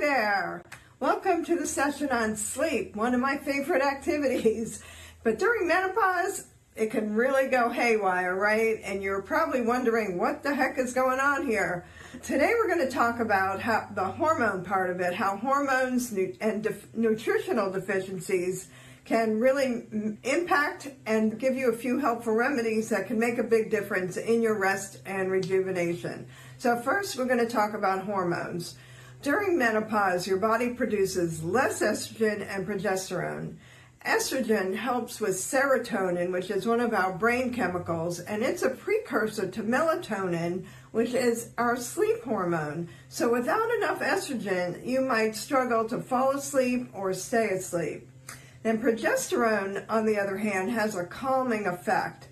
there. Welcome to the session on sleep, one of my favorite activities. But during menopause, it can really go haywire, right? And you're probably wondering what the heck is going on here. Today we're going to talk about how the hormone part of it, how hormones and nutritional deficiencies can really impact and give you a few helpful remedies that can make a big difference in your rest and rejuvenation. So first we're going to talk about hormones. During menopause, your body produces less estrogen and progesterone. Estrogen helps with serotonin, which is one of our brain chemicals, and it's a precursor to melatonin, which is our sleep hormone. So without enough estrogen, you might struggle to fall asleep or stay asleep. Then progesterone, on the other hand, has a calming effect.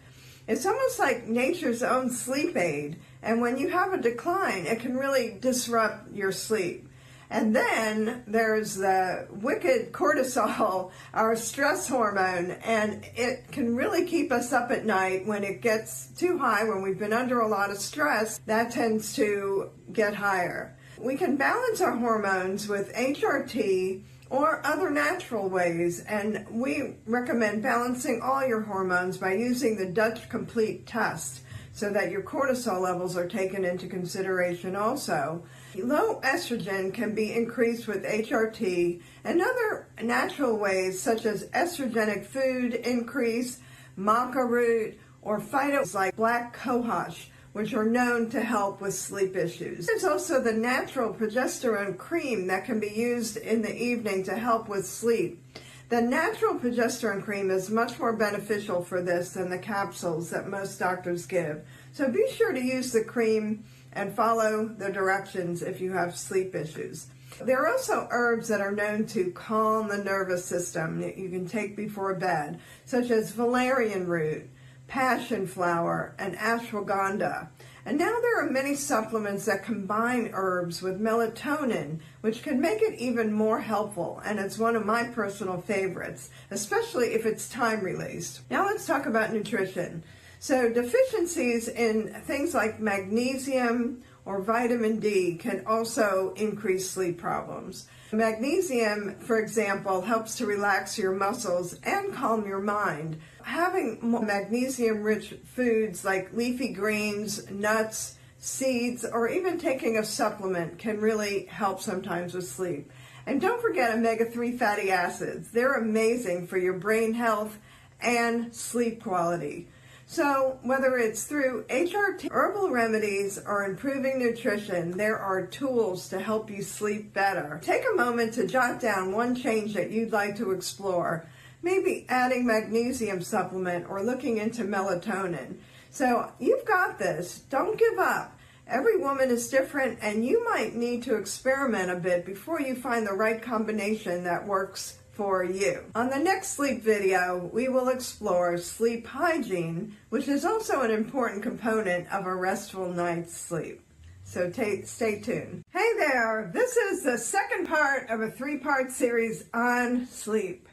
It's almost like nature's own sleep aid, and when you have a decline, it can really disrupt your sleep. And then there's the wicked cortisol, our stress hormone, and it can really keep us up at night when it gets too high, when we've been under a lot of stress. That tends to get higher. We can balance our hormones with HRT or other natural ways, and we recommend balancing all your hormones by using the Dutch Complete test so that your cortisol levels are taken into consideration also. Low estrogen can be increased with HRT and other natural ways such as estrogenic food increase, maca root, or phytos like black cohosh, which are known to help with sleep issues. There's also the natural progesterone cream that can be used in the evening to help with sleep. The natural progesterone cream is much more beneficial for this than the capsules that most doctors give. So be sure to use the cream and follow the directions if you have sleep issues. There are also herbs that are known to calm the nervous system that you can take before bed, such as valerian root, passion flower, and ashwagandha. And now there are many supplements that combine herbs with melatonin, which can make it even more helpful, and it's one of my personal favorites, especially if it's time released. Now let's talk about nutrition. So deficiencies in things like magnesium or vitamin D can also increase sleep problems. Magnesium, for example, helps to relax your muscles and calm your mind. Having more magnesium-rich foods like leafy greens, nuts, seeds, or even taking a supplement can really help sometimes with sleep. And don't forget omega-3 fatty acids. They're amazing for your brain health and sleep quality. So whether it's through HRT, herbal remedies, or improving nutrition, there are tools to help you sleep better. Take a moment to jot down one change that you'd like to explore. Maybe adding magnesium supplement or looking into melatonin. So you've got this. Don't give up. Every woman is different, and you might need to experiment a bit before you find the right combination that works for you. On the next sleep video, we will explore sleep hygiene, which is also an important component of a restful night's sleep. So stay tuned. Hey there, this is the second part of a three-part series on sleep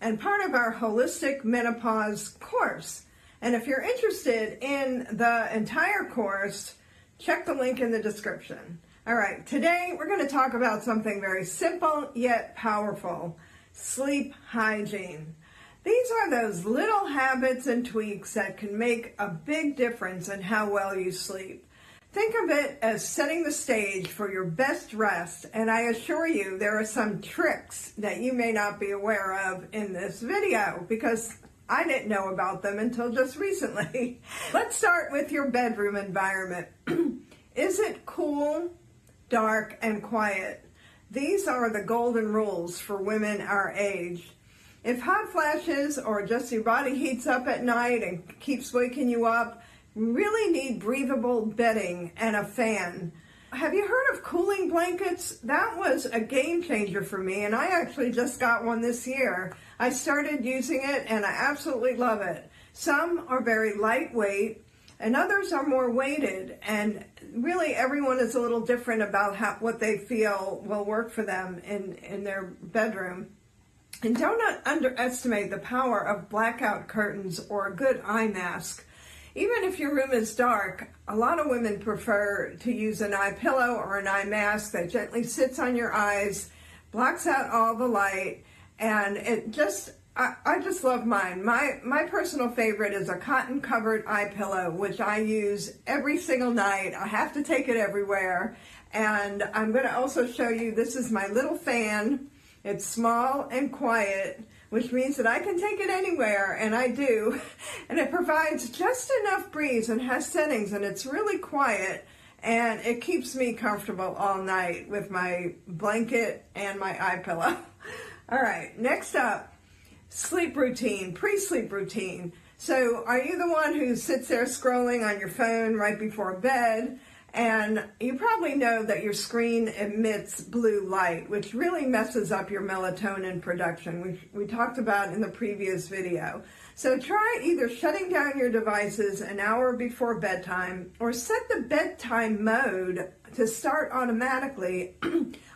and part of our holistic menopause course. And if you're interested in the entire course, check the link in the description. All right, today we're going to talk about something very simple yet powerful. Sleep hygiene. These are those little habits and tweaks that can make a big difference in how well you sleep. Think of it as setting the stage for your best rest, and I assure you there are some tricks that you may not be aware of in this video because I didn't know about them until just recently. Let's start with your bedroom environment. Is it cool, dark, and quiet? These are the golden rules for women our age. If hot flashes or just your body heats up at night and keeps waking you up, you really need breathable bedding and a fan. Have you heard of cooling blankets? That was a game changer for me, and I actually just got one this year. I started using it and I absolutely love it. Some are very lightweight and others are more weighted, and really everyone is a little different about what they feel will work for them in their bedroom. And don't underestimate the power of blackout curtains or a good eye mask. Even if your room is dark, a lot of women prefer to use an eye pillow or an eye mask that gently sits on your eyes, blocks out all the light, and I just love mine. My personal favorite is a cotton covered eye pillow, which I use every single night. I have to take it everywhere. And I'm going to also show you, this is my little fan. It's small and quiet, which means that I can take it anywhere, and I do. And it provides just enough breeze and has settings, and it's really quiet, and it keeps me comfortable all night with my blanket and my eye pillow. All right, next up, sleep routine, pre-sleep routine. So are you the one who sits there scrolling on your phone right before bed? And you probably know that your screen emits blue light, which really messes up your melatonin production, which we talked about in the previous video. So try either shutting down your devices an hour before bedtime, or set the bedtime mode to start automatically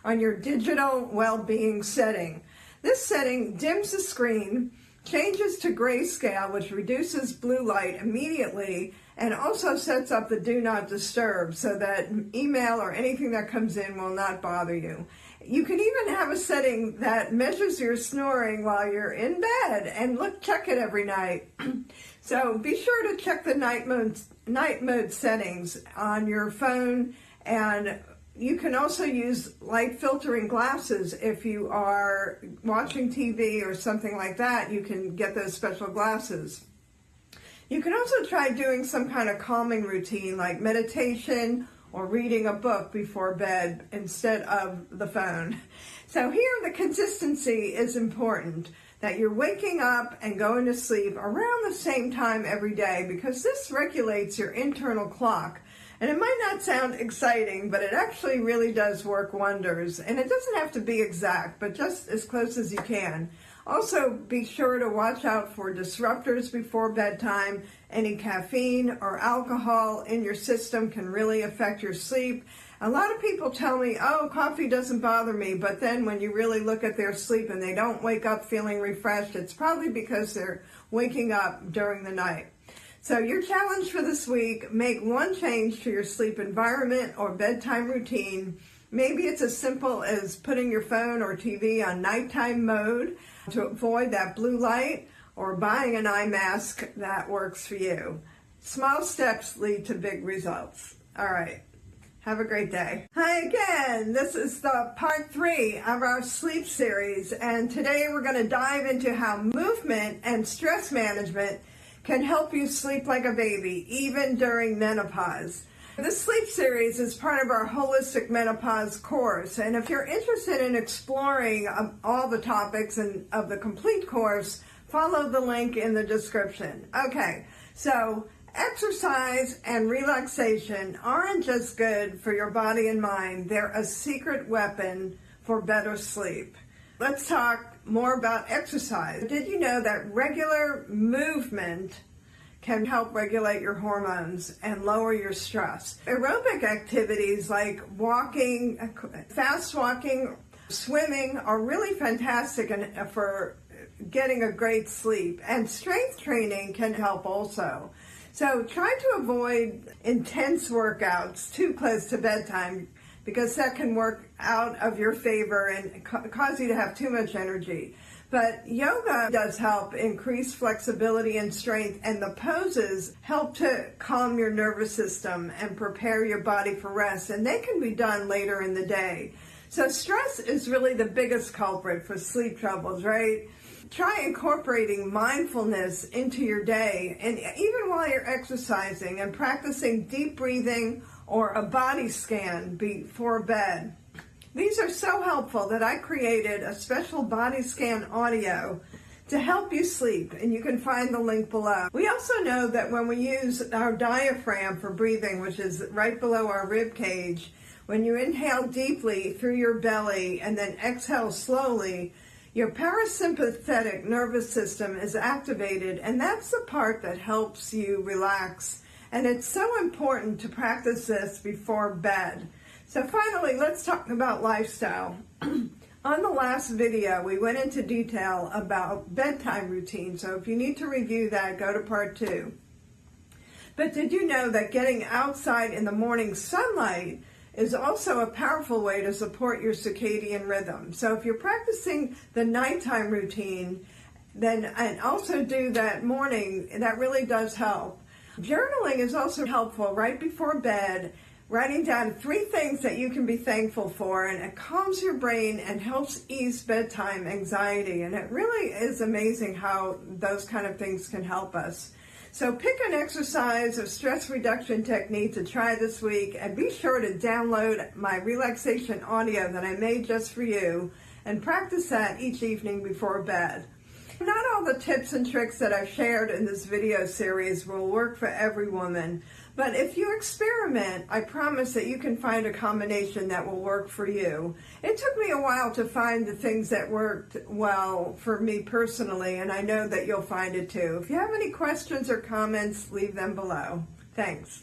on your digital well-being setting. This setting dims the screen, changes to grayscale, which reduces blue light immediately, and also sets up the do not disturb so that email or anything that comes in will not bother you. You can even have a setting that measures your snoring while you're in bed, and check it every night. So be sure to check the night mode settings on your phone, and you can also use light filtering glasses. If you are watching TV or something like that, you can get those special glasses. You can also try doing some kind of calming routine like meditation or reading a book before bed instead of the phone. So here the consistency is important, that you're waking up and going to sleep around the same time every day, because this regulates your internal clock. And it might not sound exciting, but it actually really does work wonders. And it doesn't have to be exact, but just as close as you can. Also, be sure to watch out for disruptors before bedtime. Any caffeine or alcohol in your system can really affect your sleep. A lot of people tell me, oh, coffee doesn't bother me, but then when you really look at their sleep and they don't wake up feeling refreshed, it's probably because they're waking up during the night. So your challenge for this week, make one change to your sleep environment or bedtime routine. Maybe it's as simple as putting your phone or TV on nighttime mode to avoid that blue light, or buying an eye mask that works for you. Small steps lead to big results. All right. Have a great day. Hi again. This is the part 3 of our sleep series, and today we're going to dive into how movement and stress management can help you sleep like a baby, even during menopause. This sleep series is part of our Holistic Menopause course, and if you're interested in exploring all the topics of the complete course, follow the link in the description. Okay, so exercise and relaxation aren't just good for your body and mind, they're a secret weapon for better sleep. Let's talk more about exercise. Did you know that regular movement can help regulate your hormones and lower your stress? Aerobic activities like walking, fast walking, swimming are really fantastic for getting a great sleep, and strength training can help also. So try to avoid intense workouts too close to bedtime, because that can work out of your favor and cause you to have too much energy. But yoga does help increase flexibility and strength, and the poses help to calm your nervous system and prepare your body for rest, and they can be done later in the day. So stress is really the biggest culprit for sleep troubles, right? Try incorporating mindfulness into your day, and even while you're exercising, and practicing deep breathing or a body scan before bed. These are so helpful that I created a special body scan audio to help you sleep, and you can find the link below. We also know that when we use our diaphragm for breathing, which is right below our rib cage, when you inhale deeply through your belly and then exhale slowly, your parasympathetic nervous system is activated, and that's the part that helps you relax. And it's so important to practice this before bed. So finally, let's talk about lifestyle. On the last video, we went into detail about bedtime routine. So if you need to review that, go to part 2. But did you know that getting outside in the morning sunlight is also a powerful way to support your circadian rhythm? So if you're practicing the nighttime routine, then and also do that morning, that really does help. Journaling is also helpful right before bed, writing down 3 things that you can be thankful for, and it calms your brain and helps ease bedtime anxiety. And it really is amazing how those kind of things can help us. So pick an exercise or stress reduction technique to try this week, and be sure to download my relaxation audio that I made just for you and practice that each evening before bed. Not all the tips and tricks that I've shared in this video series will work for every woman, but if you experiment, I promise that you can find a combination that will work for you. It took me a while to find the things that worked well for me personally, and I know that you'll find it too. If you have any questions or comments, leave them below. Thanks.